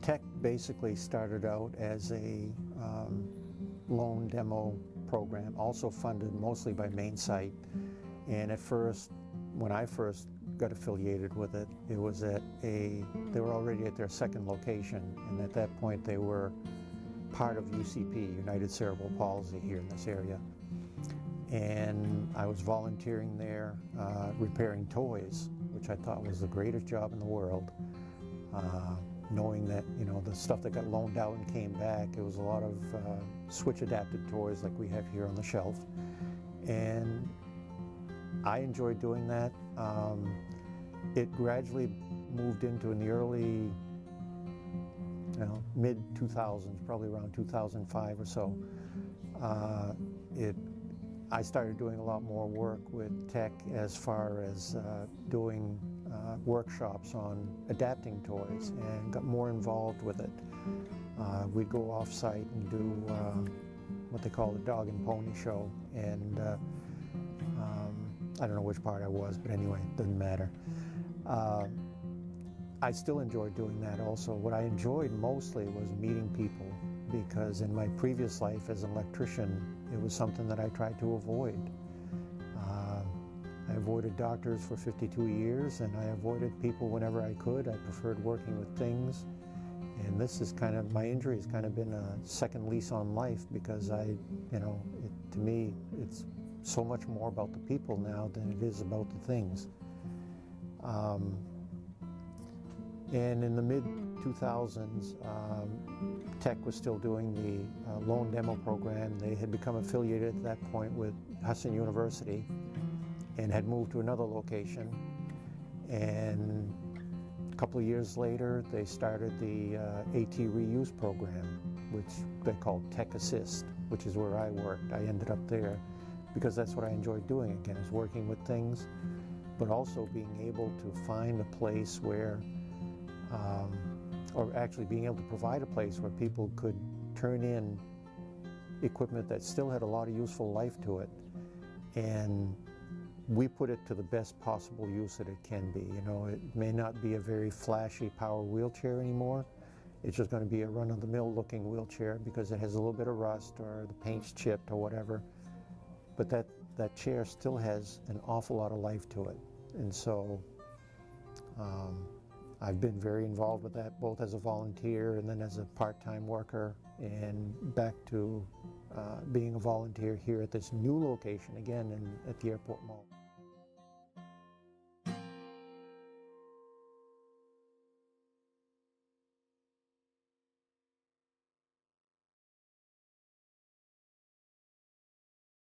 Tech basically started out as a loan demo program, also funded mostly by Maine site. And at first, when I first got affiliated with it, it was they were already at their second location, and at that point they were part of UCP, United Cerebral Palsy, here in this area. And I was volunteering there, repairing toys, which I thought was the greatest job in the world. Knowing that, you know, the stuff that got loaned out and came back, it was a lot of switch-adapted toys like we have here on the shelf. And I enjoyed doing that. It gradually moved into, in the early, mid-2000s, probably around 2005 or so, I started doing a lot more work with Tech as far as doing workshops on adapting toys, and got more involved with it. We'd go off-site and do what they call the dog and pony show, and I don't know which part I was, but anyway, it doesn't matter. I still enjoyed doing that also. What I enjoyed mostly was meeting people, because in my previous life as an electrician, it was something that I tried to avoid. I avoided doctors for 52 years, and I avoided people whenever I could. I preferred working with things. And this is kind of, my injury has kind of been a second lease on life, because to me, it's so much more about the people now than it is about the things. And in the mid-2000s, Tech was still doing the loan demo program. They had become affiliated at that point with Hudson University and had moved to another location. And a couple of years later, they started the AT reuse program, which they called Tech Assist, which is where I worked. I ended up there because that's what I enjoyed doing, again, is working with things, but also being able to find a place where or actually being able to provide a place where people could turn in equipment that still had a lot of useful life to it, and we put it to the best possible use that it can be. You know, it may not be a very flashy power wheelchair anymore. It's just going to be a run-of-the-mill looking wheelchair because it has a little bit of rust or the paint's chipped or whatever, but that chair still has an awful lot of life to it. And so I've been very involved with that, both as a volunteer and then as a part-time worker, and back to being a volunteer here at this new location, again, at the Airport Mall.